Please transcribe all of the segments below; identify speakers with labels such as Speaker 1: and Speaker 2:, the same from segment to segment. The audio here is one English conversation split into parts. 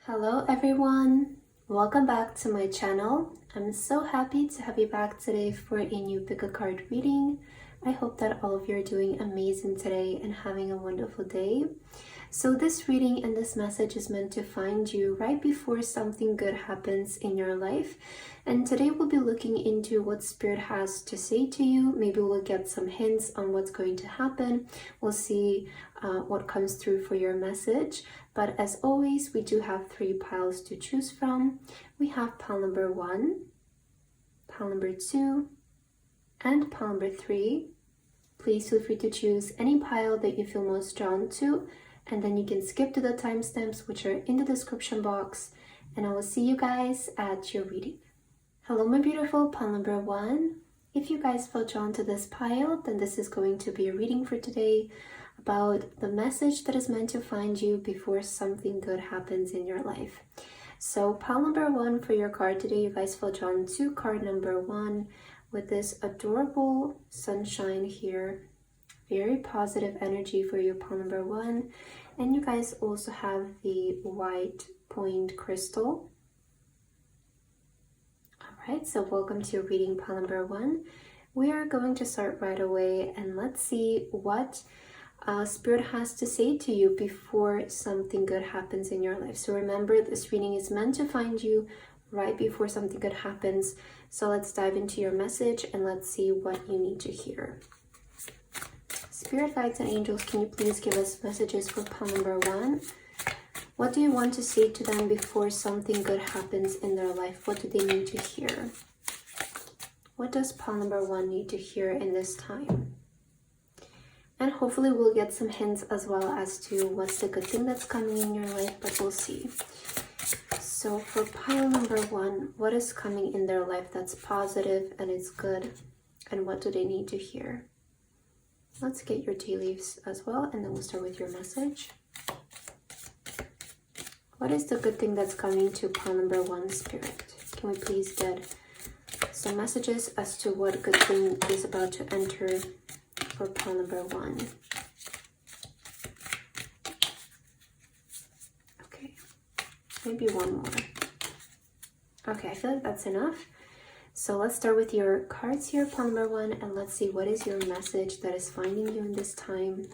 Speaker 1: Hello everyone, welcome back to my channel. I'm so happy to have you back today for a new pick a card reading. I hope that all of you are doing amazing today and having a wonderful day. So this reading and this message is meant to find you right before something good happens in your life. And today we'll be looking into what Spirit has to say to you. Maybe we'll get some hints on what's going to happen. We'll see what comes through for your message. But as always, we do have 3 piles to choose from. We have pile number 1, pile number 2, and pile number 3. Please feel free to choose any pile that you feel most drawn to, and then you can skip to the timestamps which are in the description box, and I will see you guys at your reading. Hello my beautiful pile number 1. If you guys feel drawn to this pile, then this is going to be a reading for today about the message that is meant to find you before something good happens in your life. So pile number 1 for your card today, you guys feel drawn to card number 1 with this adorable sunshine here. Very positive energy for you, pile number 1. And you guys also have the white point crystal. Alright, so welcome to your reading, pile number 1. We are going to start right away and let's see what Spirit has to say to you before something good happens in your life. So remember, this reading is meant to find you right before something good happens. So let's dive into your message and let's see what you need to hear. Spirit guides and angels, can you please give us messages for pile number 1? What do you want to say to them before something good happens in their life? What do they need to hear? What does pile number 1 need to hear in this time? And hopefully we'll get some hints as well as to what's the good thing that's coming in your life, but we'll see. So for pile number 1, what is coming in their life that's positive and it's good? And what do they need to hear? Let's get your tea leaves as well, and then we'll start with your message. What is the good thing that's coming to pile number 1, Spirit? Can we please get some messages as to what good thing is about to enter for pile number 1? Okay, maybe one more. Okay, I feel like that's enough. So let's start with your cards here, pile number 1, and let's see what is your message that is finding you in this time.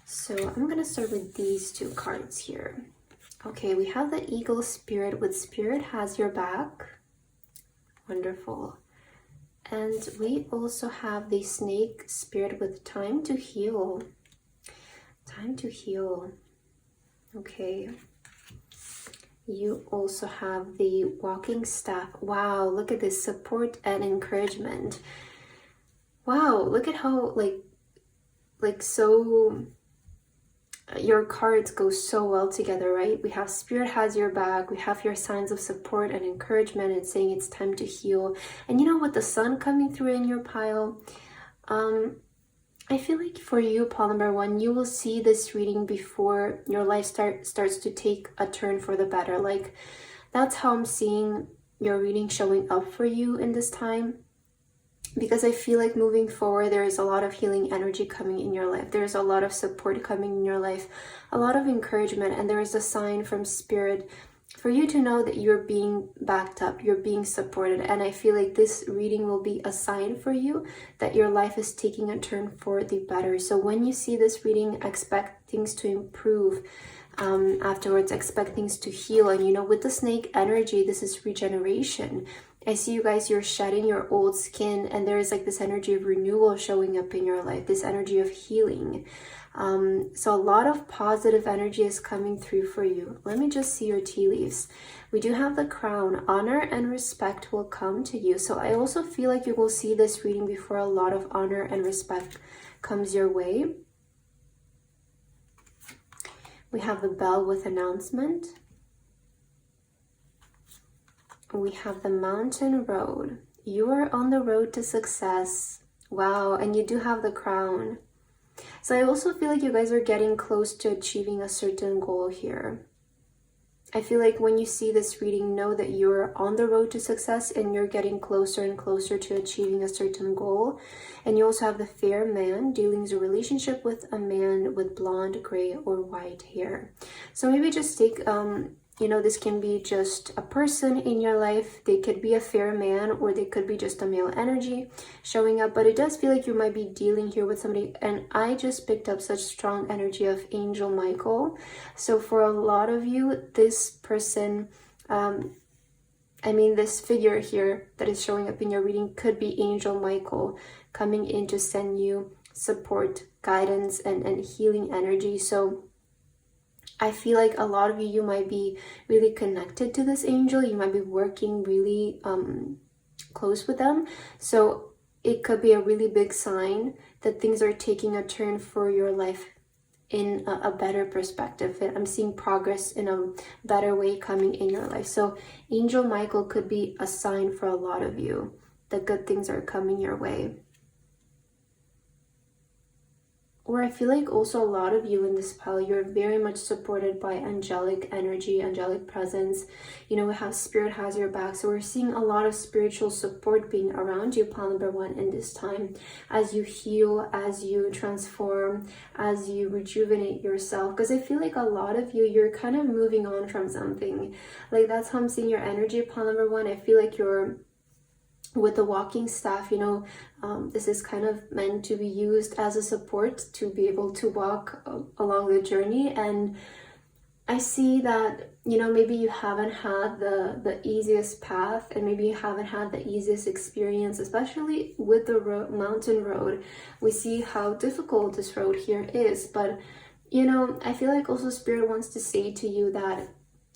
Speaker 1: So I'm gonna start with these 2 cards here. Okay, we have the Eagle Spirit with Spirit has your back. Wonderful. And we also have the Snake Spirit with time to heal. Time to heal. Okay. You also have the Walking Staff. Wow, look at this, support and encouragement. Wow, look at how so your cards go so well together, right? We have Spirit has your back, we have your signs of support and encouragement and saying it's time to heal. And you know what, the sun coming through in your pile, I feel like for you, pile number 1, you will see this reading before your life starts to take a turn for the better. Like, that's how I'm seeing your reading showing up for you in this time. Because I feel like moving forward, there is a lot of healing energy coming in your life. There's a lot of support coming in your life, a lot of encouragement, and there is a sign from Spirit for you to know that you're being backed up, you're being supported. And I feel like this reading will be a sign for you that your life is taking a turn for the better. So when you see this reading, expect things to improve. Afterwards, expect things to heal. And you know, with the snake energy, this is regeneration. I see you guys, you're shedding your old skin, and there is like this energy of renewal showing up in your life, this energy of healing. So a lot of positive energy is coming through for you. Let me just see your tea leaves. We do have the Crown. Honor and respect will come to you. So I also feel like you will see this reading before a lot of honor and respect comes your way. We have the Bell with announcement. We have the Mountain Road. You are on the road to success. Wow, and you do have the Crown. So I also feel like you guys are getting close to achieving a certain goal here. I feel like when you see this reading, know that you're on the road to success and you're getting closer and closer to achieving a certain goal. And you also have the fair man dealing with a relationship with a man with blonde, gray, or white hair. So maybe just take, this can be just a person in your life. They could be a fair man, or they could be just a male energy showing up. But it does feel like you might be dealing here with somebody. And I just picked up such strong energy of Angel Michael. So for a lot of you, this person, this figure here that is showing up in your reading could be Angel Michael coming in to send you support, guidance, and healing energy. So I feel like a lot of you might be really connected to this angel. You might be working really close with them. So it could be a really big sign that things are taking a turn for your life in a better perspective. I'm seeing progress in a better way coming in your life. So Angel Michael could be a sign for a lot of you that good things are coming your way. Or I feel like also a lot of you in this pile, you're very much supported by angelic energy, angelic presence. We have spirit has your back. So we're seeing a lot of spiritual support being around you, pile number 1, in this time. As you heal, as you transform, as you rejuvenate yourself. Because I feel like a lot of you, you're kind of moving on from something. Like that's how I'm seeing your energy, pile number 1. I feel like you're with the walking staff, this is kind of meant to be used as a support to be able to walk along the journey. And I see that, maybe you haven't had the easiest path, and maybe you haven't had the easiest experience, especially with the mountain road. We see how difficult this road here is. But, I feel like also Spirit wants to say to you that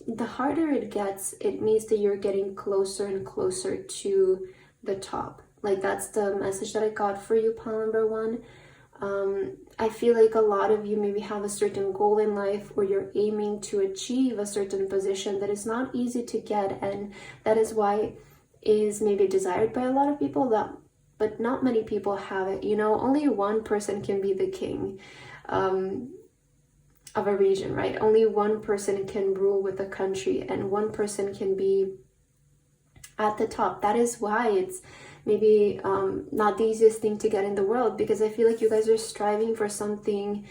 Speaker 1: the harder it gets, it means that you're getting closer and closer to the top. Like that's the message that I got for you, pile number 1. I feel like a lot of you maybe have a certain goal in life, or you're aiming to achieve a certain position that is not easy to get, and that is why is maybe desired by a lot of people, but not many people have it. Only one person can be the king of a region, right? Only one person can rule with a country, and one person can be at the top. That is why it's maybe not the easiest thing to get in the world, because I feel like you guys are striving for something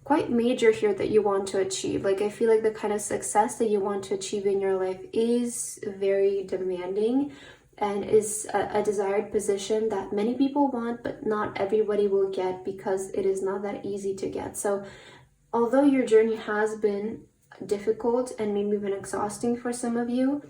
Speaker 1: quite major here that you want to achieve. Like I feel like the kind of success that you want to achieve in your life is very demanding and is a desired position that many people want, but not everybody will get, because it is not that easy to get. So although your journey has been difficult and maybe even exhausting for some of you,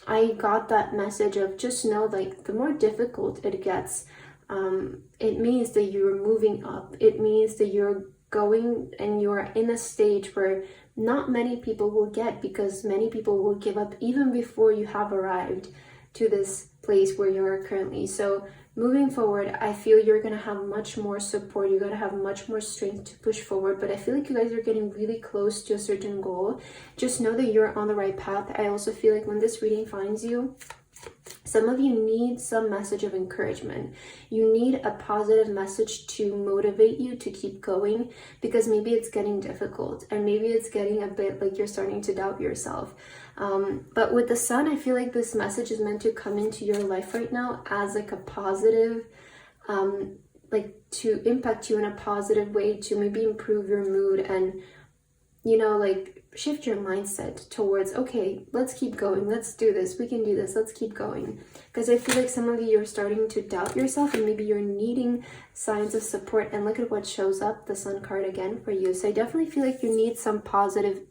Speaker 1: I got that message of just know, like, the more difficult it gets, it means that you're moving up. It means that you're going and you're in a stage where not many people will get, because many people will give up even before you have arrived to this place where you are currently. So moving forward, I feel you're going to have much more support. You're going to have much more strength to push forward. But I feel like you guys are getting really close to a certain goal. Just know that you're on the right path. I also feel like when this reading finds you, some of you need some message of encouragement. You need a positive message to motivate you to keep going, because maybe it's getting difficult and maybe it's getting a bit like you're starting to doubt yourself. But with the sun, I feel like this message is meant to come into your life right now as like a positive, like to impact you in a positive way, to maybe improve your mood and, like shift your mindset towards, okay, let's keep going. Let's do this. We can do this. Let's keep going. Because I feel like some of you are starting to doubt yourself, and maybe you're needing signs of support. And look at what shows up, the Sun card again for you. So I definitely feel like you need some positive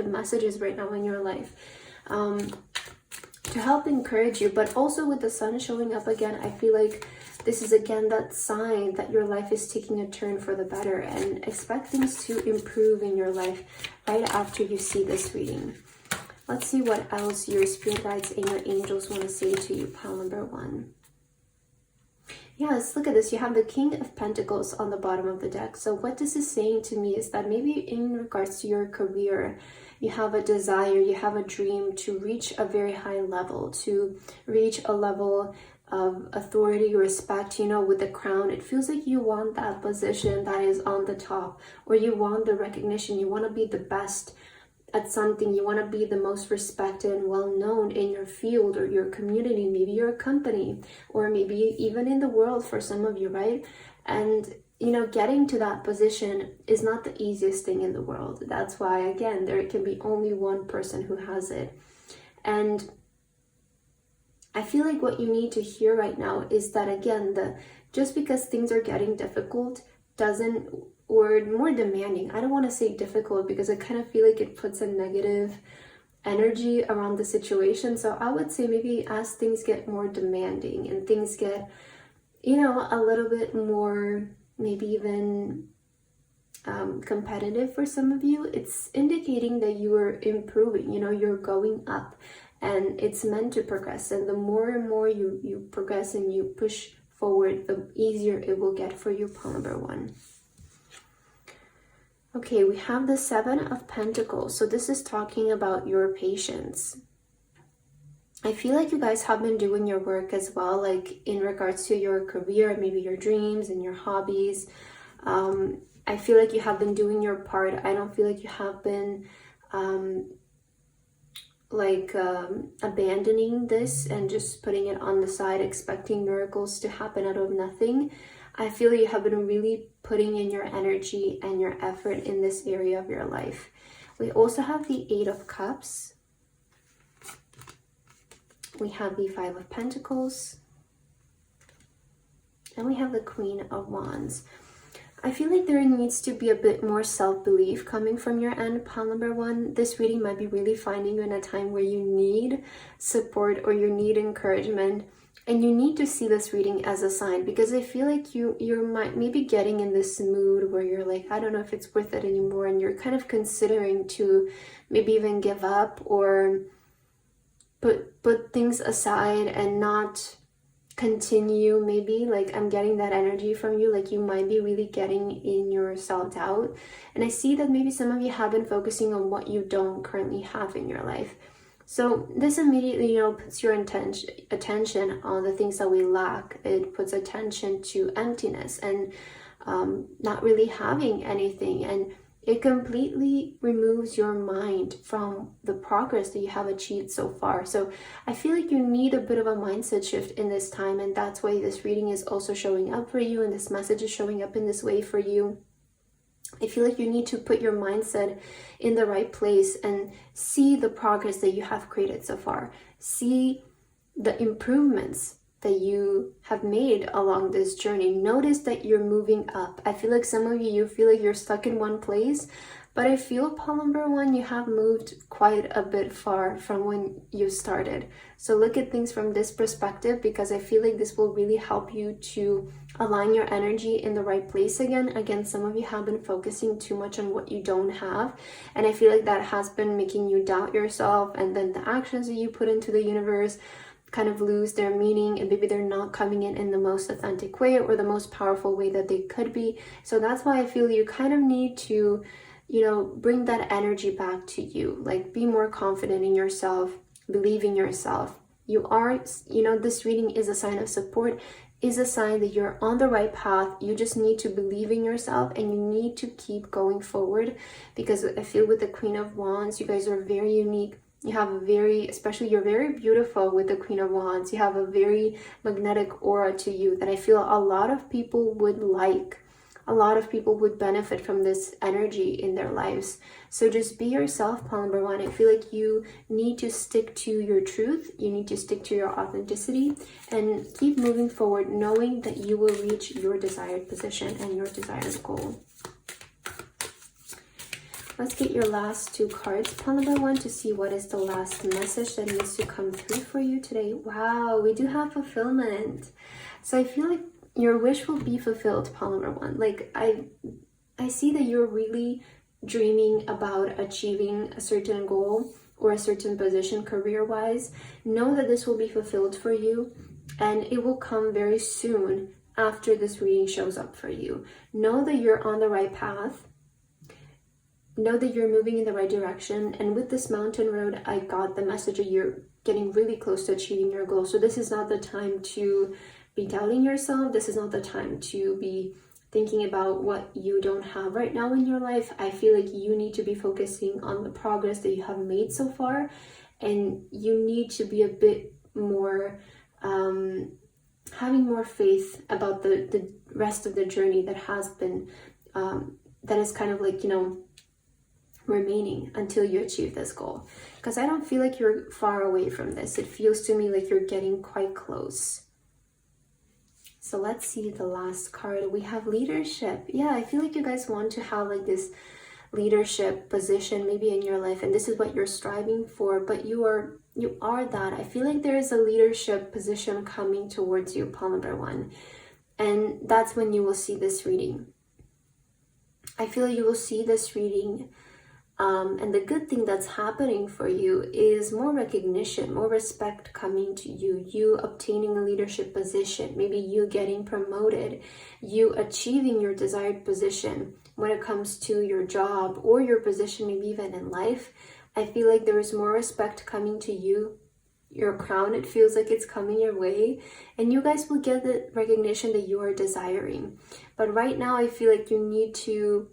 Speaker 1: messages right now in your life to help encourage you. But also with the Sun showing up again, I feel like this is again that sign that your life is taking a turn for the better, and expect things to improve in your life right after you see this reading. Let's see what else your spirit guides and your angels want to say to you, pile number 1. Yes, look at this. You have the King of Pentacles on the bottom of the deck. So what this is saying to me is that maybe in regards to your career, you have a desire, you have a dream to reach a very high level, to reach a level of authority, respect, with the crown. It feels like you want that position that is on the top, or you want the recognition. You want to be the best at something. You want to be the most respected and well-known in your field or your community, maybe your company, or maybe even in the world for some of you, right? And you know, getting to that position is not the easiest thing in the world. That's why, again, there can be only one person who has it. And I feel like what you need to hear right now is that, again, just because things are getting difficult doesn't, or more demanding, I don't want to say difficult because I kind of feel like it puts a negative energy around the situation. So I would say maybe as things get more demanding and things get, you know, a little bit more, maybe even competitive for some of you, it's indicating that you are improving, you know, you're going up, and it's meant to progress. And the more and more you progress and you push forward, the easier it will get for you, pile number 1. Okay, we have the 7 of Pentacles. So this is talking about your patience. I feel like you guys have been doing your work as well, like in regards to your career, maybe your dreams and your hobbies. I feel like you have been doing your part. I don't feel like you have been abandoning this and just putting it on the side, expecting miracles to happen out of nothing. I feel you have been really putting in your energy and your effort in this area of your life. We also have the 8 of Cups. We have the 5 of Pentacles. And we have the Queen of Wands. I feel like there needs to be a bit more self-belief coming from your end, pile number 1. This reading might be really finding you in a time where you need support or you need encouragement. And you need to see this reading as a sign, because I feel like you're maybe getting in this mood where you're like, I don't know if it's worth it anymore. And you're kind of considering to maybe even give up or put things aside and not continue. Maybe, like, I'm getting that energy from you, like you might be really getting in your self-doubt. And I see that maybe some of you have been focusing on what you don't currently have in your life. So this immediately, you know, puts your attention on the things that we lack. It puts attention to emptiness and not really having anything, and it completely removes your mind from the progress that you have achieved so far. So I feel like you need a bit of a mindset shift in this time, and that's why this reading is also showing up for you, and this message is showing up in this way for you. I feel like you need to put your mindset in the right place and see the progress that you have created so far. See the improvements that you have made along this journey. Notice that you're moving up. I feel like some of you feel like you're stuck in one place, but I feel, pile number 1, you have moved quite a bit far from when you started. So look at things from this perspective, because I feel like this will really help you to align your energy in the right place again. Again, some of you have been focusing too much on what you don't have, and I feel like that has been making you doubt yourself, and then the actions that you put into the universe kind of lose their meaning, and maybe they're not coming in the most authentic way or the most powerful way that they could be. So that's why I feel you kind of need to, you know, bring that energy back to you. Like, be more confident in yourself, believe in yourself. You are, you know, this reading is a sign of support, is a sign that you're on the right path. You just need to believe in yourself, and you need to keep going forward, because I feel with the Queen of Wands, you guys are very unique. You have a very, especially you're very beautiful with the Queen of Wands. You have a very magnetic aura to you that I feel a lot of people would like. A lot of people would benefit from this energy in their lives. So just be yourself, pile number 1. I feel like you need to stick to your truth. You need to stick to your authenticity and keep moving forward, knowing that you will reach your desired position and your desired goal. Let's get your last 2 cards, pile number 1, to see what is the last message that needs to come through for you today. Wow, we do have fulfillment. So I feel like your wish will be fulfilled, pile number 1. Like, I see that you're really dreaming about achieving a certain goal or a certain position career-wise. Know that this will be fulfilled for you, and it will come very soon after this reading shows up for you. Know that you're on the right path. Know that you're moving in the right direction. And with this mountain road, I got the message that you're getting really close to achieving your goal. So this is not the time to be doubting yourself. This is not the time to be thinking about what you don't have right now in your life. I feel like you need to be focusing on the progress that you have made so far, and you need to be a bit more having more faith about the rest of the journey that has been that is kind of like, you know, remaining until you achieve this goal. Because I don't feel like you're far away from this. It feels to me like you're getting quite close. So let's see the last card. We have leadership. Yeah, I feel like you guys want to have like this leadership position maybe in your life, and this is what you're striving for, but you are that. I feel like there is a leadership position coming towards you, pile number 1. And that's when you will see this reading. I feel you will see this reading. And the good thing that's happening for you is more recognition, more respect coming to you, you obtaining a leadership position, maybe you getting promoted, you achieving your desired position when it comes to your job or your position, maybe even in life. I feel like there is more respect coming to you. Your crown, it feels like it's coming your way, and you guys will get the recognition that you are desiring. But right now, I feel like you need to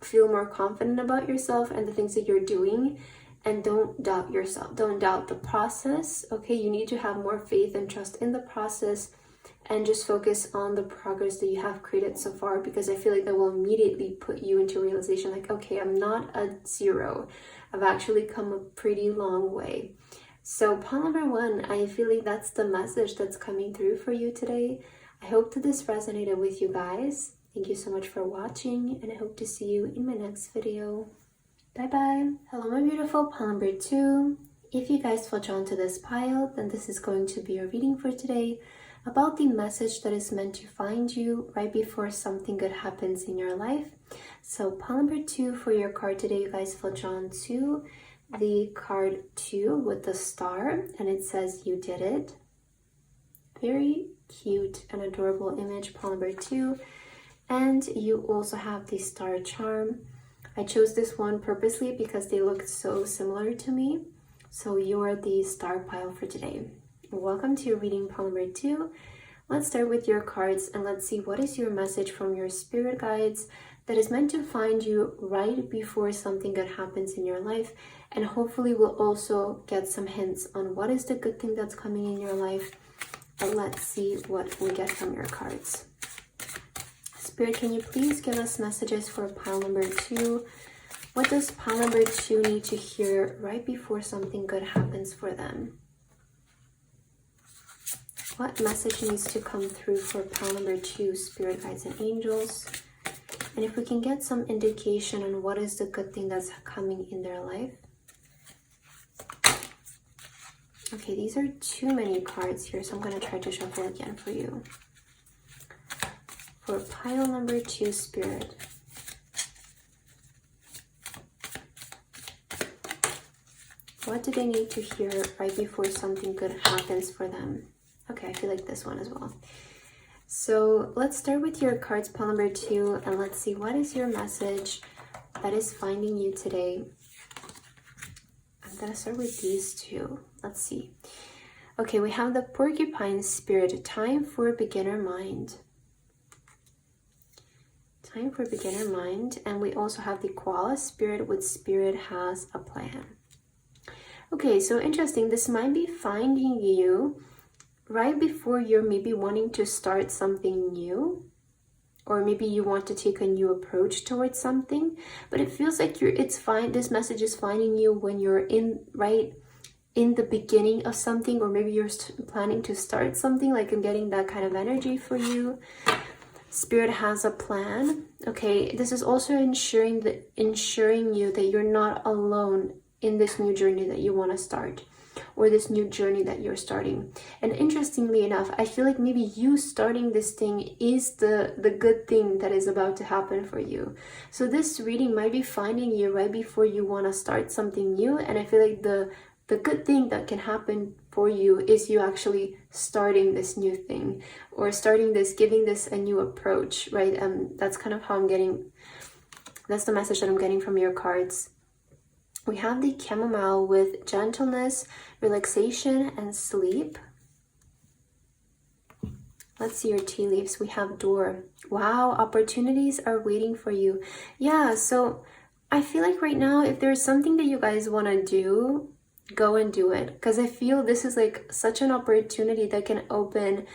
Speaker 1: feel more confident about yourself and the things that you're doing, and don't doubt yourself. Don't doubt the process, okay? You need to have more faith and trust in the process, and just focus on the progress that you have created so far, because I feel like that will immediately put you into realization like, okay, I'm not a 0. I've actually come a pretty long way. So pile number 1, I feel like that's the message that's coming through for you today. I hope that this resonated with you guys. Thank you so much for watching, and I hope to see you in my next video. Bye bye. Hello my beautiful pile number 2. If you guys feel drawn to this pile, then this is going to be your reading for today about the message that is meant to find you right before something good happens in your life. So pile number 2 for your card today, you guys feel drawn to the card 2 with the star, and it says you did it. Very cute and adorable image, pile number 2. And you also have the star charm. I chose this one purposely because they look so similar to me. So you are the star pile for today. Welcome to your reading, pile number 2. Let's start with your cards and let's see what is your message from your spirit guides that is meant to find you right before something good happens in your life. And hopefully we'll also get some hints on what is the good thing that's coming in your life. But let's see what we get from your cards. Spirit, can you please give us messages for pile number 2? What does pile number 2 need to hear right before something good happens for them? What message needs to come through for pile number 2, spirit guides and angels? And if we can get some indication on what is the good thing that's coming in their life. Okay, these are too many cards here, so I'm going to try to shuffle again for you. For pile number 2, spirit. What do they need to hear right before something good happens for them? Okay, I feel like this one as well. So let's start with your cards, pile number 2, and let's see what is your message that is finding you today. I'm gonna start with these 2. Let's see. Okay, we have the porcupine spirit, time for beginner mind. Time for beginner mind. And we also have the koala spirit with spirit has a plan. Okay, so interesting. This might be finding you right before you're maybe wanting to start something new, or maybe you want to take a new approach towards something, but it feels like this message is finding you when you're right in the beginning of something, or maybe you're planning to start something. Like, I'm getting that kind of energy for you. Spirit has a plan. Okay, this is also ensuring you that you're not alone in this new journey that you want to start, or this new journey that you're starting. And interestingly enough, I feel like maybe you starting this thing is the good thing that is about to happen for you. So this reading might be finding you right before you want to start something new, and I feel like the good thing that can happen for you is you actually starting this new thing, or starting this, giving this a new approach, right? That's kind of how I'm getting, that's the message that I'm getting from your cards. We have the chamomile with gentleness, relaxation, and sleep. Let's see your tea leaves. We have door. Wow, opportunities are waiting for you. Yeah, so I feel like right now, if there's something that you guys want to do, go and do it. Because I feel this is like such an opportunity that can open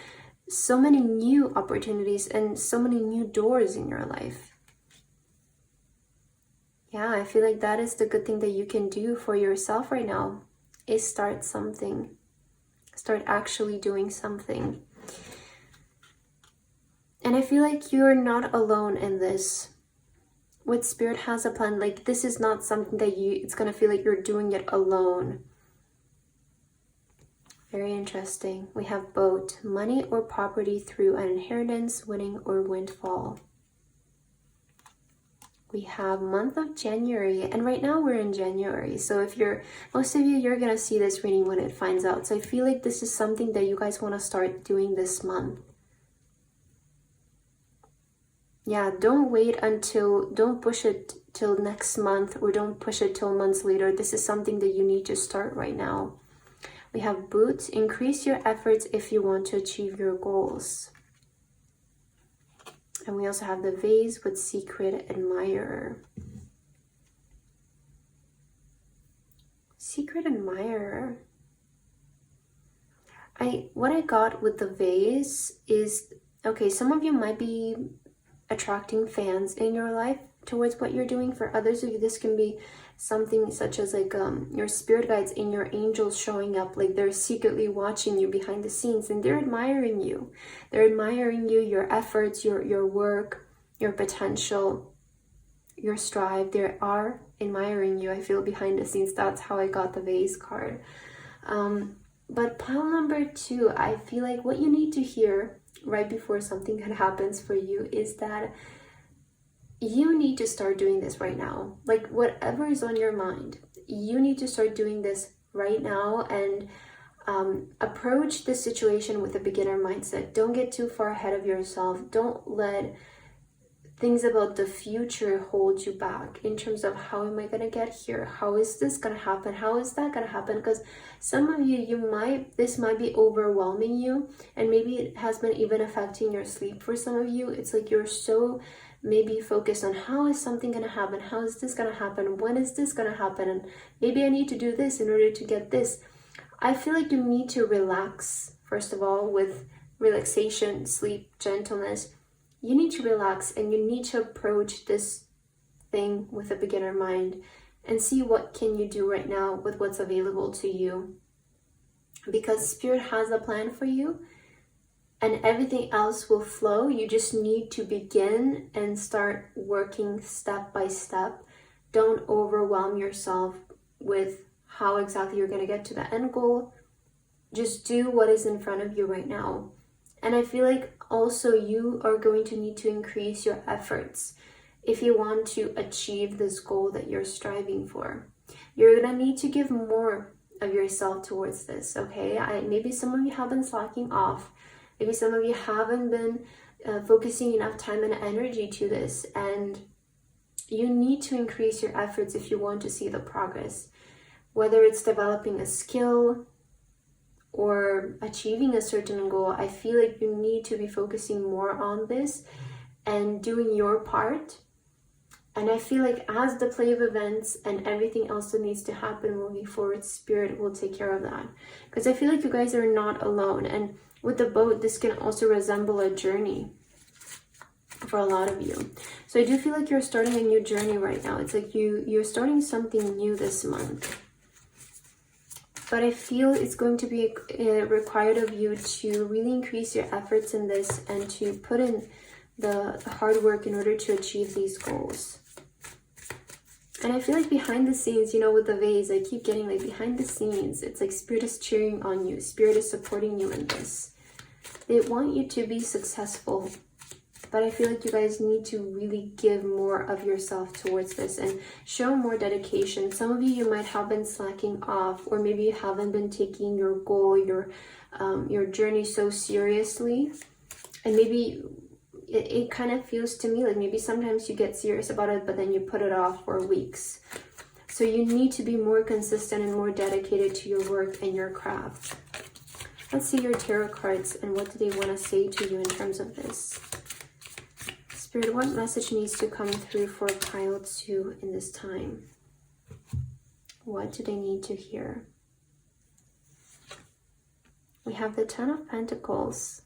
Speaker 1: so many new opportunities and so many new doors in your life. Yeah, I feel like that is the good thing that you can do for yourself right now, is start something. Start actually doing something. And I feel like you're not alone in this. What Spirit has a plan, like this is not something that it's gonna feel like you're doing it alone. Very interesting. We have boat, money or property through an inheritance, winning or windfall. We have month of January, and right now we're in January. So if most of you're gonna see this reading when it finds out. So I feel like this is something that you guys want to start doing this month. Yeah, don't push it till next month, or don't push it till months later. This is something that you need to start right now. We have boots, increase your efforts if you want to achieve your goals. And we also have the vase with secret admirer. Secret admirer. What I got with the vase is, okay, some of you might be attracting fans in your life towards what you're doing. For others of you, this can be something such as like your spirit guides and your angels showing up, like they're secretly watching you behind the scenes, and they're admiring you. They're admiring you, your efforts, your work, your potential, your strive. They are admiring you, I feel, behind the scenes. That's how I got the vase card. But pile number 2, I feel like what you need to hear right before something that happens for you is that you need to start doing this right now. Like whatever is on your mind, you need to start doing this right now, and approach this situation with a beginner mindset. Don't get too far ahead of yourself. Don't let things about the future hold you back in terms of how am I going to get here? How is this going to happen? How is that going to happen? Because some of you, this might be overwhelming you, and maybe it has been even affecting your sleep. For some of you, it's like you're so maybe focused on how is something going to happen? How is this going to happen? When is this going to happen? And maybe I need to do this in order to get this. I feel like you need to relax, first of all, with relaxation, sleep, gentleness. You need to relax, and you need to approach this thing with a beginner mind and see what can you do right now with what's available to you. Because Spirit has a plan for you, and everything else will flow. You just need to begin and start working step by step. Don't overwhelm yourself with how exactly you're going to get to the end goal. Just do what is in front of you right now. And I feel like also you are going to need to increase your efforts if you want to achieve this goal that you're striving for. You're going to need to give more of yourself towards this, okay? Maybe some of you have been slacking off. Maybe some of you haven't been focusing enough time and energy to this. And you need to increase your efforts if you want to see the progress. Whether it's developing a skill or achieving a certain goal, I feel like you need to be focusing more on this and doing your part. And I feel like as the play of events and everything else that needs to happen moving forward, Spirit will take care of that. Because I feel like you guys are not alone. And with the boat, this can also resemble a journey for a lot of you. So I do feel like you're starting a new journey right now. It's like you're starting something new this month. But I feel it's going to be required of you to really increase your efforts in this and to put in the hard work in order to achieve these goals. And I feel like behind the scenes, with the vase, I keep getting like behind the scenes, it's like Spirit is cheering on you. Spirit is supporting you in this. They want you to be successful. But I feel like you guys need to really give more of yourself towards this and show more dedication. Some of you might have been slacking off, or maybe you haven't been taking your goal, your journey so seriously. And maybe it kind of feels to me like maybe sometimes you get serious about it, but then you put it off for weeks. So you need to be more consistent and more dedicated to your work and your craft. Let's see your tarot cards and what do they want to say to you in terms of this. Spirit, what message needs to come through for pile 2 in this time? What do they need to hear? We have the Ten of Pentacles.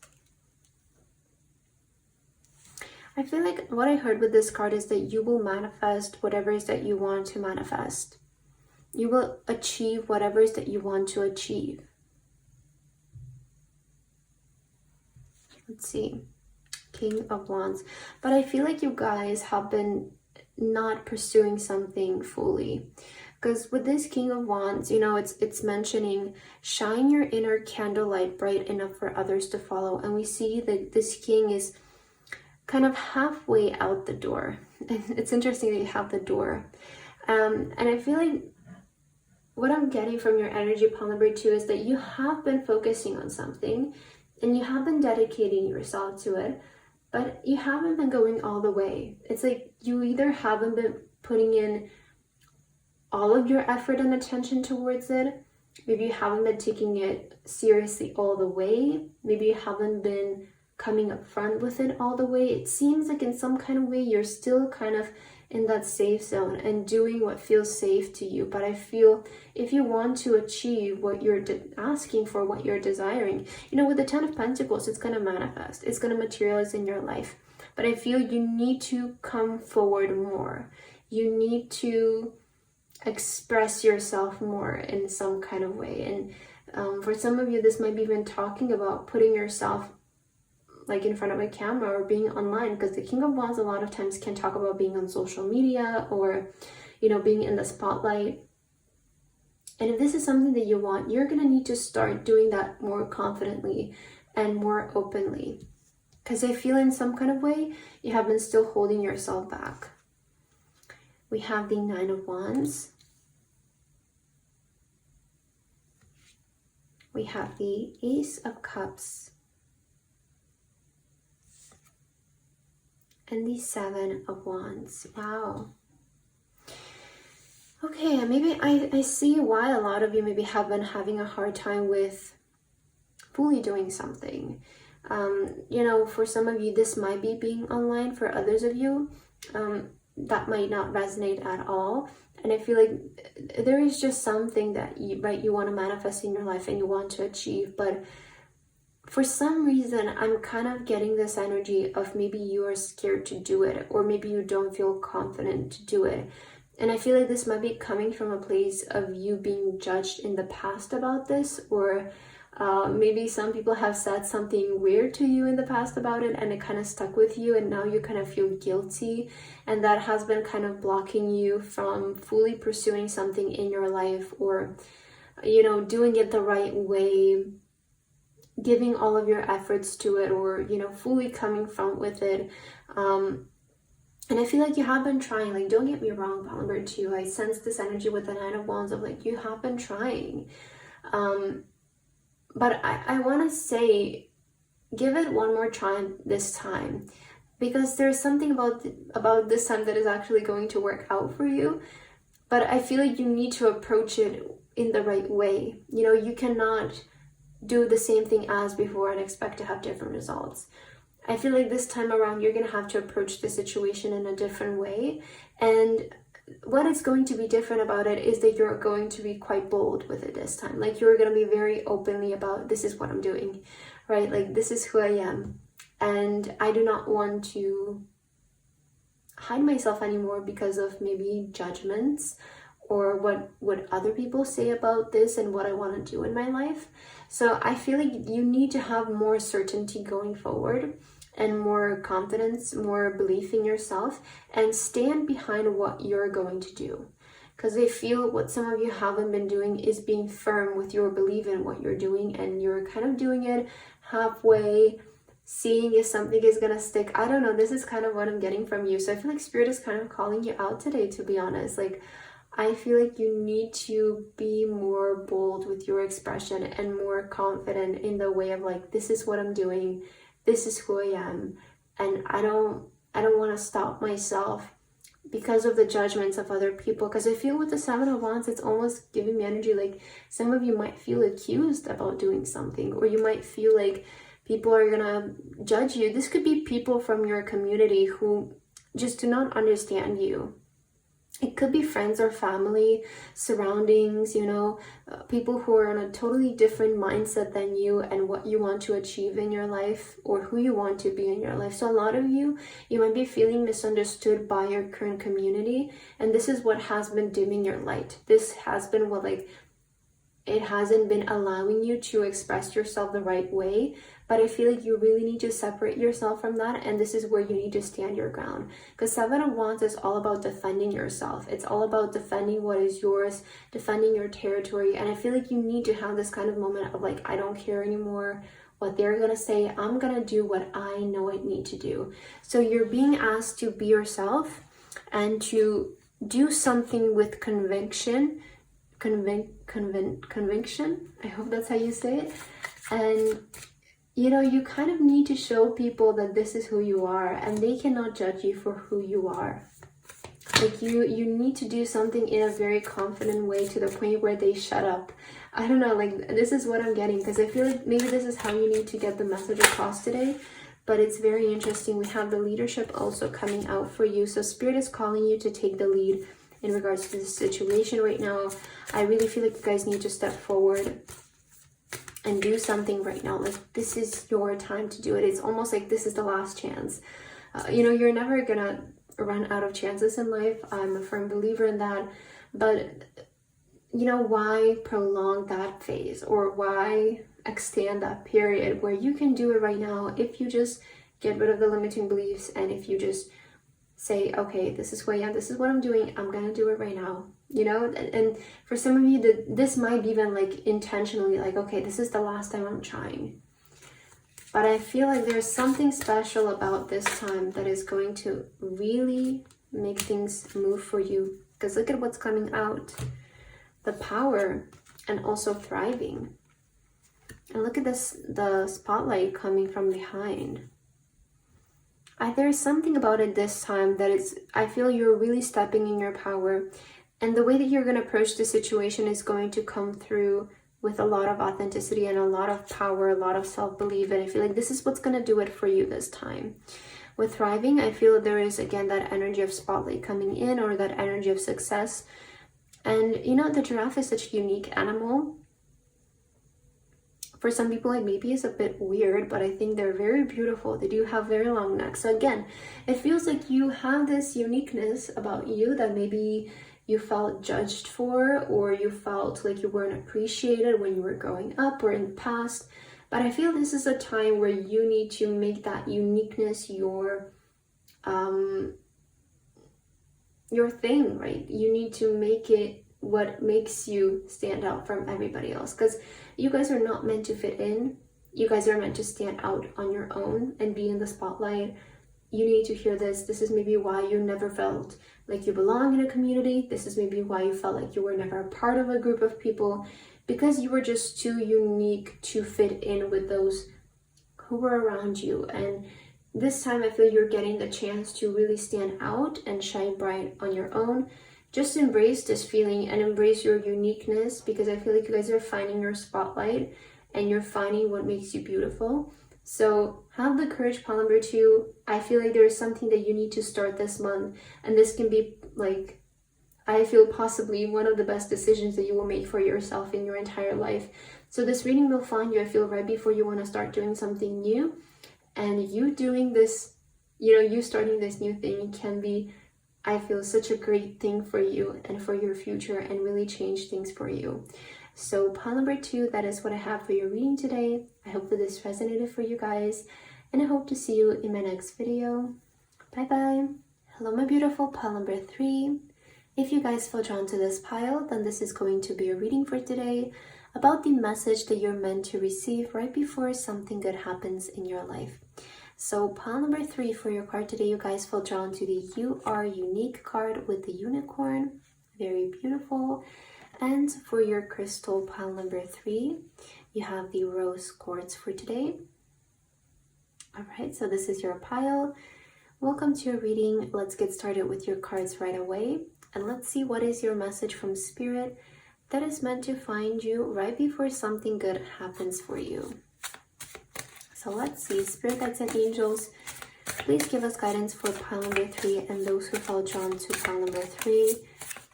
Speaker 1: I feel like what I heard with this card is that you will manifest whatever it is that you want to manifest. You will achieve whatever it is that you want to achieve. Let's see. King of Wands. But I feel like you guys have been not pursuing something fully. Because with this King of Wands, you know, it's mentioning shine your inner candlelight bright enough for others to follow. And we see that this king is kind of halfway out the door. And it's interesting that you have the door. And I feel like what I'm getting from your energy, pile number 2, is that you have been focusing on something and you have been dedicating yourself to it, but you haven't been going all the way. It's like you either haven't been putting in all of your effort and attention towards it, maybe you haven't been taking it seriously all the way, maybe you haven't been coming up front with it all the way. It seems like in some kind of way you're still kind of in that safe zone and doing what feels safe to you. But I feel if you want to achieve what you're asking for, what you're desiring, you know, with the Ten of Pentacles, it's going to manifest, it's going to materialize in your life. But I feel you need to come forward more. You need to express yourself more in some kind of way. And for some of you, this might be even talking about putting yourself like in front of a camera or being online, because the King of Wands a lot of times can talk about being on social media or, you know, being in the spotlight. And if this is something that you want, you're going to need to start doing that more confidently and more openly, because I feel in some kind of way you have been still holding yourself back. We have the Nine of Wands. We have the Ace of Cups. And the Seven of Wands. Wow. Okay, maybe I see why a lot of you maybe have been having a hard time with fully doing something. You know, for some of you, this might be being online. For others of you, that might not resonate at all. And I feel like there is just something that you want to manifest in your life and you want to achieve, but for some reason, I'm kind of getting this energy of maybe you are scared to do it, or maybe you don't feel confident to do it. And I feel like this might be coming from a place of you being judged in the past about this, or maybe some people have said something weird to you in the past about it and it kind of stuck with you, and now you kind of feel guilty, and that has been kind of blocking you from fully pursuing something in your life, or, you know, doing it the right way, giving all of your efforts to it, or, you know, fully coming front with it. And I feel like you have been trying. Like, don't get me wrong, pile number 2, I sense this energy with the Nine of Wands of like, you have been trying. But I want to say, give it one more try this time, because there's something about this time that is actually going to work out for you. But I feel like you need to approach it in the right way. You know, you cannot do the same thing as before and expect to have different results. I feel like this time around, you're going to have to approach the situation in a different way. And what is going to be different about it is that you're going to be quite bold with it this time. Like, you're going to be very openly about, this is what I'm doing, right? Like, this is who I am. And I do not want to hide myself anymore because of maybe judgments or what other people say about this and what I want to do in my life. So I feel like you need to have more certainty going forward and more confidence, more belief in yourself, and stand behind what you're going to do. Because I feel what some of you haven't been doing is being firm with your belief in what you're doing, and you're kind of doing it halfway, seeing if something is gonna stick. I don't know, this is kind of what I'm getting from you. So I feel like Spirit is kind of calling you out today, to be honest. Like, I feel like you need to be more bold with your expression and more confident in the way of like, this is what I'm doing, this is who I am, and I don't want to stop myself because of the judgments of other people. Because I feel with the Seven of Wands, it's almost giving me energy like some of you might feel accused about doing something, or you might feel like people are gonna judge you. This could be people from your community who just do not understand you. It could be friends or family, surroundings, you know, people who are on a totally different mindset than you and what you want to achieve in your life or who you want to be in your life. So a lot of you might be feeling misunderstood by your current community, and this is what has been dimming your light. This has been what, like, it hasn't been allowing you to express yourself the right way. But I feel like you really need to separate yourself from that, and this is where you need to stand your ground. Because Seven of Wands is all about defending yourself. It's all about defending what is yours, defending your territory. And I feel like you need to have this kind of moment of like, I don't care anymore what they're gonna say. I'm gonna do what I know I need to do. So you're being asked to be yourself and to do something with conviction. Conviction. I hope that's how you say it. And you know, you kind of need to show people that this is who you are, and they cannot judge you for who you are. Like you need to do something in a very confident way to the point where they shut up. I don't know, like this is what I'm getting, because I feel like maybe this is how you need to get the message across today. But it's very interesting. We have the leadership also coming out for you. So Spirit is calling you to take the lead in regards to this situation right now. I really feel like you guys need to step forward and do something right now. Like this is your time to do it. It's almost like this is the last chance. You know, you're never gonna run out of chances in life. I'm a firm believer in that. But you know, why prolong that phase, or why extend that period where you can do it right now if you just get rid of the limiting beliefs, and if you just say, okay, this is who I am, this is what I'm doing, I'm gonna do it right now. You know, and for some of you, this might be even like intentionally like, okay, this is the last time I'm trying. But I feel like there's something special about this time that is going to really make things move for you. Because look at what's coming out. The power and also thriving. And look at this, the spotlight coming from behind. There's something about it this time that is, I feel you're really stepping in your power. And the way that you're going to approach the situation is going to come through with a lot of authenticity and a lot of power, a lot of self-belief. And I feel like this is what's going to do it for you this time. With thriving, I feel there is, again, that energy of spotlight coming in, or that energy of success. And, you know, the giraffe is such a unique animal. For some people, it maybe is a bit weird, but I think they're very beautiful. They do have very long necks. So again, it feels like you have this uniqueness about you that maybe you felt judged for, or you felt like you weren't appreciated when you were growing up or in the past. But I feel this is a time where you need to make that uniqueness your thing, right? You need to make it what makes you stand out from everybody else, because you guys are not meant to fit in. You guys are meant to stand out on your own and be in the spotlight. You need to hear this. This is maybe why you never felt like you belong in a community. This is maybe why you felt like you were never a part of a group of people, because you were just too unique to fit in with those who were around you. And this time I feel you're getting the chance to really stand out and shine bright on your own. Just embrace this feeling and embrace your uniqueness, because I feel like you guys are finding your spotlight and you're finding what makes you beautiful. So have the courage, pile number 2. I feel like there is something that you need to start this month, and this can be like, I feel possibly one of the best decisions that you will make for yourself in your entire life. So this reading will find you, I feel, right before you want to start doing something new. And you doing this, you know, you starting this new thing can be, I feel, such a great thing for you and for your future, and really change things for you. So pile number 2, that is what I have for your reading today. I hope that this resonated for you guys, and I hope to see you in my next video. Bye bye. Hello, my beautiful pile number 3. If you guys feel drawn to this pile, then this is going to be a reading for today about the message that you're meant to receive right before something good happens in your life. So pile number 3 for your card today, you guys feel drawn to the You Are Unique card with the unicorn. Very beautiful. And for your crystal pile number 3, you have the rose quartz for today. All right, so this is your pile Welcome to your reading. Let's get started with your cards right away. And let's see what is your message from Spirit that is meant to find you right before something good happens for you. So let's see. Spirit guides and angels, please give us guidance for pile number 3 and those who felt drawn to pile number 3.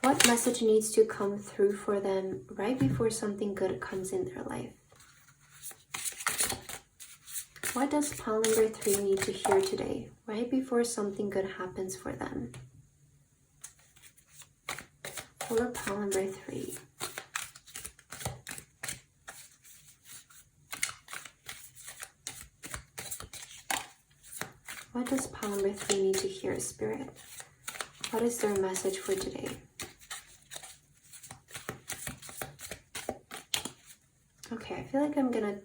Speaker 1: What message needs to come through for them right before something good comes in their life? What does pile number 3 need to hear today, right before something good happens for them? For pile number 3. What does pile number 3 need to hear, Spirit? What is their message for today? Okay, I feel like I'm gonna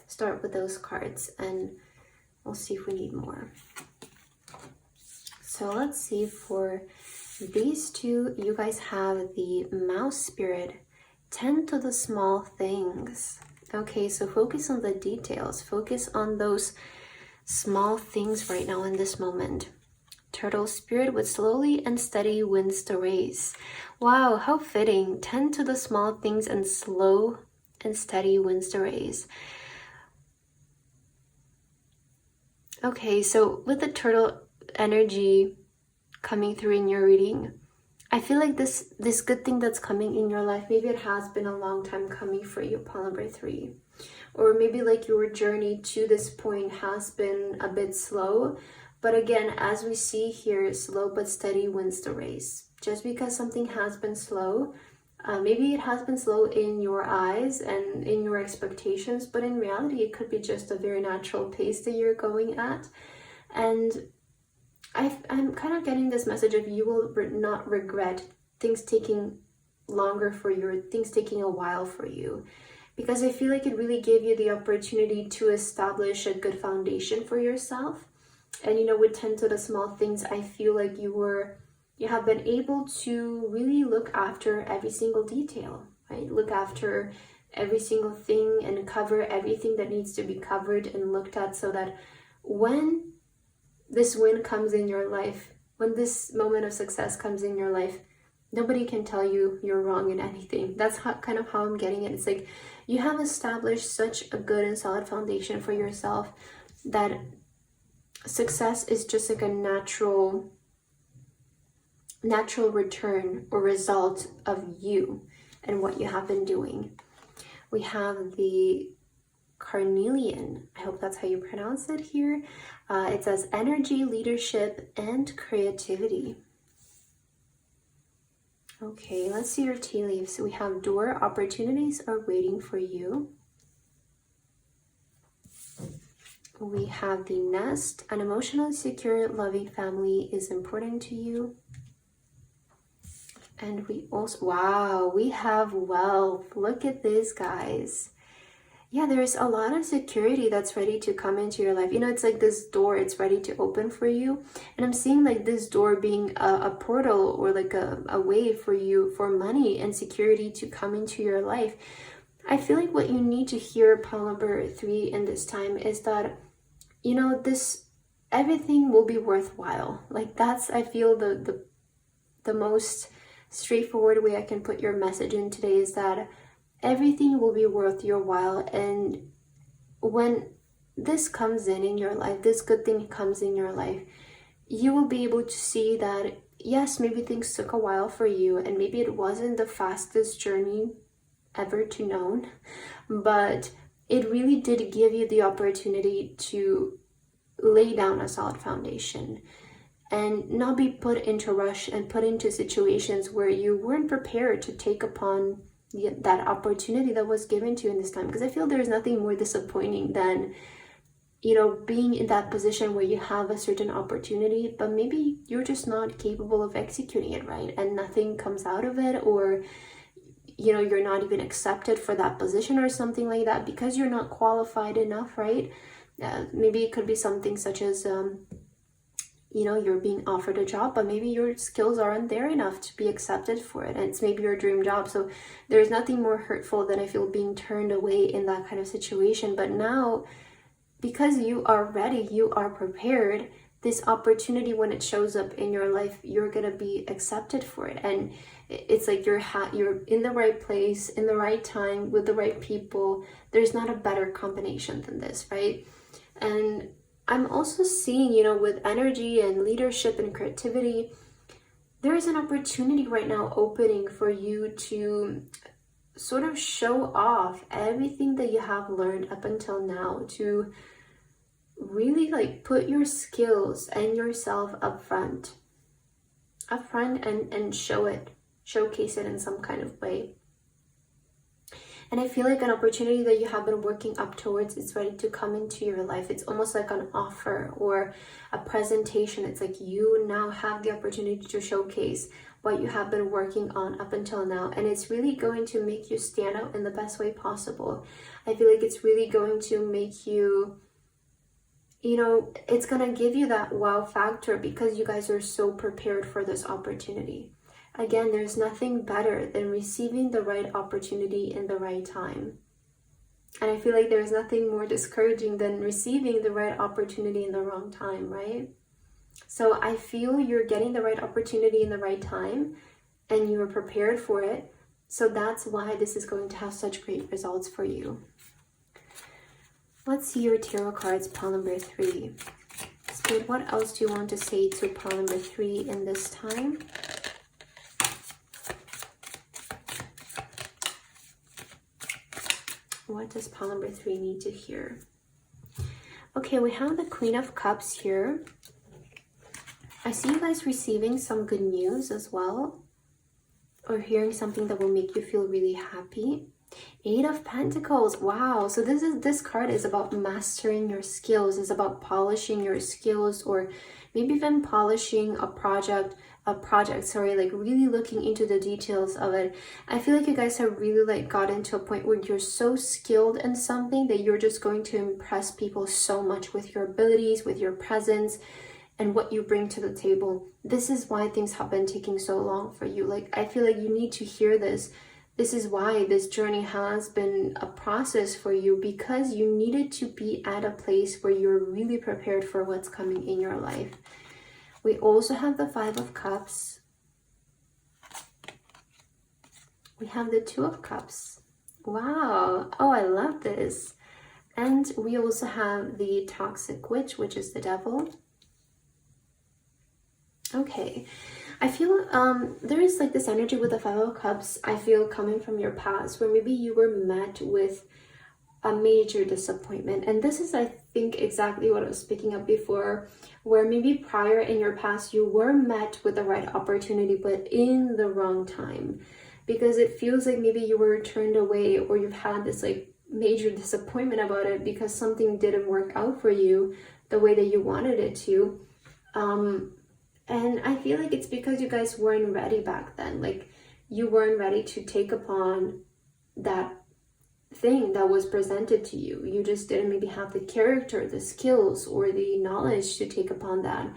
Speaker 1: start with those cards and we'll see if we need more. So let's see, for these two, you guys have the Mouse Spirit. Tend to the small things. Okay, so focus on the details. Focus on those small things right now in this moment. Turtle Spirit, with slowly and steady wins the race. Wow, how fitting. Tend to the small things and slow and steady wins the race. Okay, so with the turtle energy coming through in your reading, I feel like this good thing that's coming in your life, maybe it has been a long time coming for you, pile number 3. Or maybe like your journey to this point has been a bit slow. But again, as we see here, slow but steady wins the race. Just because something has been slow, maybe it has been slow in your eyes and in your expectations, but in reality, it could be just a very natural pace that you're going at. And I'm kind of getting this message of you will not regret things taking longer for you, or things taking a while for you. Because I feel like it really gave you the opportunity to establish a good foundation for yourself. And you know, with Tend to the Small Things, I feel like you have been able to really look after every single detail, right? Look after every single thing and cover everything that needs to be covered and looked at, so that when this win comes in your life, when this moment of success comes in your life, nobody can tell you you're wrong in anything. That's kind of how I'm getting it. It's like you have established such a good and solid foundation for yourself that success is just like a natural return or result of you and what you have been doing. We have the Carnelian. I hope that's how you pronounce it here. It says energy, leadership, and creativity. Okay, let's see your tea leaves. We have door, opportunities are waiting for you. We have the Nest, an emotionally secure, loving family is important to you. And we also, wow, we have Wealth. Look at this, guys. Yeah, there's a lot of security that's ready to come into your life. You know, it's like this door, it's ready to open for you. And I'm seeing like this door being a portal, or like a way for you, for money and security to come into your life. I feel like what you need to hear, pile number 3, in this time is that, you know, everything will be worthwhile. Like that's, I feel the most straightforward way I can put your message in today is that everything will be worth your while. And when this comes in your life, this good thing comes in your life, you will be able to see that, yes, maybe things took a while for you, and maybe it wasn't the fastest journey ever to known, but it really did give you the opportunity to lay down a solid foundation and not be put into rush and put into situations where you weren't prepared to take upon that opportunity that was given to you in this time. Because I feel there's nothing more disappointing than, you know, being in that position where you have a certain opportunity, but maybe you're just not capable of executing it right, and nothing comes out of it, or, you know, you're not even accepted for that position or something like that because you're not qualified enough, right? Maybe it could be something such as, you know, you're being offered a job, but maybe your skills aren't there enough to be accepted for it, and it's maybe your dream job. So there's nothing more hurtful than, I feel, being turned away in that kind of situation. But now, because you are ready, you are prepared, this opportunity, when it shows up in your life, you're gonna be accepted for it. And it's like you're in the right place, in the right time, with the right people. There's not a better combination than this, right? And I'm also seeing, you know, with energy and leadership and creativity, there is an opportunity right now opening for you to sort of show off everything that you have learned up until now, to really like put your skills and yourself up front and showcase it in some kind of way. And I feel like an opportunity that you have been working up towards is ready to come into your life. It's almost like an offer or a presentation. It's like you now have the opportunity to showcase what you have been working on up until now. And it's really going to make you stand out in the best way possible. I feel like it's really going to make you, you know, it's going to give you that wow factor because you guys are so prepared for this opportunity. Again, there's nothing better than receiving the right opportunity in the right time. And I feel like there's nothing more discouraging than receiving the right opportunity in the wrong time, right? So I feel you're getting the right opportunity in the right time and you're prepared for it. So that's why this is going to have such great results for you. Let's see your tarot cards, pile number 3. Spirit, what else do you want to say to pile number 3 in this time? What does pile number 3 need to hear? Okay, we have the Queen of Cups here. I see you guys receiving some good news as well, or hearing something that will make you feel really happy. 8 of Pentacles. Wow. So this card is about mastering your skills. It's about polishing your skills, or maybe even polishing a project, like really looking into the details of it. I feel like you guys have really like gotten to a point where you're so skilled in something that you're just going to impress people so much with your abilities, with your presence, and what you bring to the table. This is why things have been taking so long for you. Like, I feel like you need to hear this. This is why this journey has been a process for you, because you needed to be at a place where you're really prepared for what's coming in your life. We also have the 5 of Cups. We have the 2 of Cups. Wow. Oh, I love this. And we also have the Toxic Witch, which is the Devil. Okay. I feel there is like this energy with the 5 of Cups, I feel, coming from your past, where maybe you were met with a major disappointment. And this is, I think, exactly what I was speaking of before, where maybe prior in your past you were met with the right opportunity, but in the wrong time, because it feels like maybe you were turned away, or you've had this like major disappointment about it because something didn't work out for you the way that you wanted it to. And I feel like it's because you guys weren't ready back then. Like, you weren't ready to take upon that thing that was presented to you. You just didn't maybe have the character, the skills, or the knowledge to take upon that.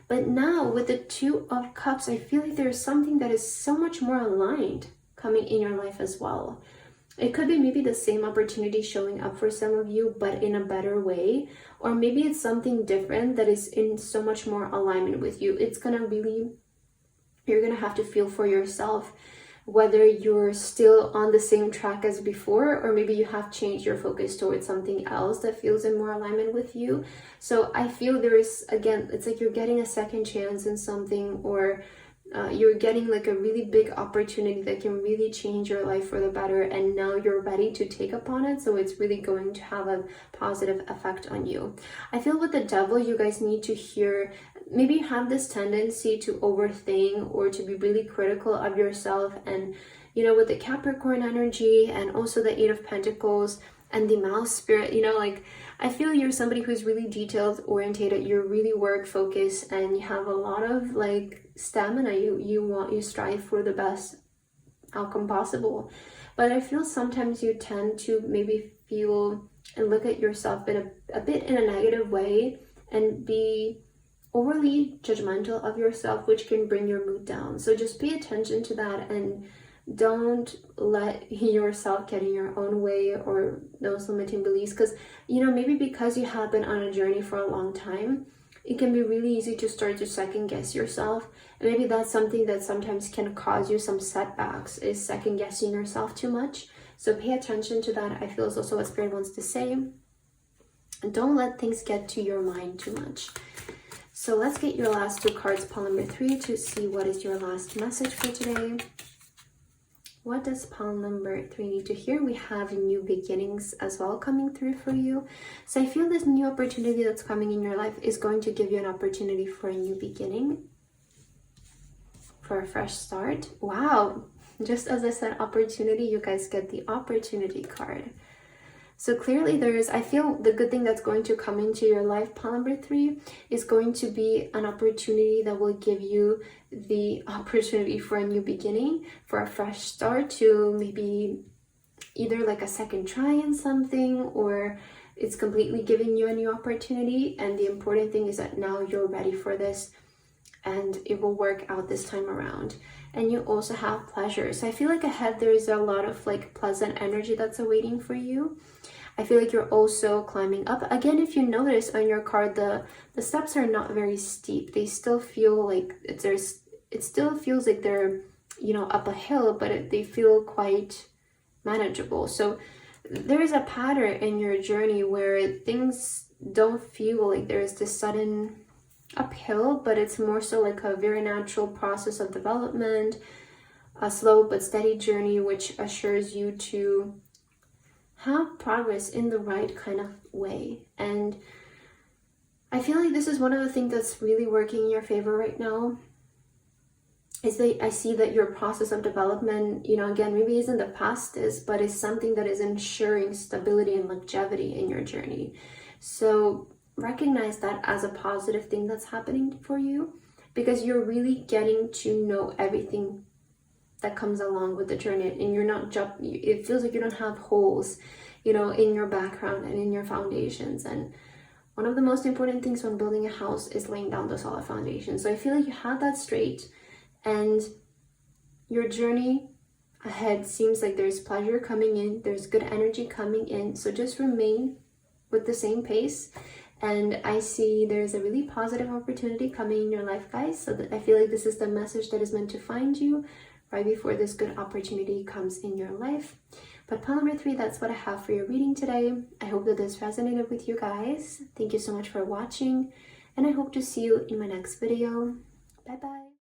Speaker 1: But now with the 2 of Cups, I feel like there's something that is so much more aligned coming in your life as well. It could be maybe the same opportunity showing up for some of you, but in a better way. Or maybe it's something different that is in so much more alignment with you. It's gonna really, you're gonna have to feel for yourself whether you're still on the same track as before, or maybe you have changed your focus towards something else that feels in more alignment with you. So I feel there is, again, it's like you're getting a second chance in something, or you're getting like a really big opportunity that can really change your life for the better, and now you're ready to take upon it. So it's really going to have a positive effect on you. I feel with the Devil, you guys need to hear, maybe you have this tendency to overthink or to be really critical of yourself. And you know, with the Capricorn energy and also the 8 of Pentacles and the Mouse spirit, you know, like, I feel you're somebody who's really detailed orientated, you're really work focused, and you have a lot of like stamina. You strive for the best outcome possible. But I feel sometimes you tend to maybe feel and look at yourself in a bit in a negative way, and be overly judgmental of yourself, which can bring your mood down. So just pay attention to that, and don't let yourself get in your own way or those limiting beliefs. Because, you know, maybe because you have been on a journey for a long time, it can be really easy to start to second guess yourself. And maybe that's something that sometimes can cause you some setbacks, is second guessing yourself too much. So pay attention to that. I feel is also what Spirit wants to say. And don't let things get to your mind too much. So let's get your last two cards, pile number 3, to see what is your last message for today. What does pile number 3 need to hear? We have new beginnings as well coming through for you. So I feel this new opportunity that's coming in your life is going to give you an opportunity for a new beginning, for a fresh start. Wow, just as I said opportunity, you guys get the opportunity card. So clearly I feel the good thing that's going to come into your life, pile number 3, is going to be an opportunity that will give you the opportunity for a new beginning, for a fresh start, to maybe either like a second try in something, or it's completely giving you a new opportunity. And the important thing is that now you're ready for this and it will work out this time around. And you also have pleasure. So I feel like ahead there is a lot of like pleasant energy that's awaiting for you. I feel like you're also climbing up. Again, if you notice on your card, the steps are not very steep. They still feel like it still feels like they're, you know, up a hill, but they feel quite manageable. So there is a pattern in your journey where things don't feel like there's this sudden uphill, but it's more so like a very natural process of development, a slow but steady journey, which assures you to have progress in the right kind of way. And I feel like this is one of the things that's really working in your favor right now, is that I see that your process of development, you know, again, maybe isn't the fastest, but it's something that is ensuring stability and longevity in your journey. So recognize that as a positive thing that's happening for you, because you're really getting to know everything that comes along with the journey, and you're not it feels like you don't have holes, you know, in your background and in your foundations. And one of the most important things when building a house is laying down the solid foundation. So I feel like you have that straight, and your journey ahead seems like there's pleasure coming in, there's good energy coming in. So just remain with the same pace. And I see there's a really positive opportunity coming in your life, guys. So that I feel like this is the message that is meant to find you right before this good opportunity comes in your life. But pile number 3, that's what I have for your reading today. I hope that this resonated with you guys. Thank you so much for watching, and I hope to see you in my next video. Bye bye.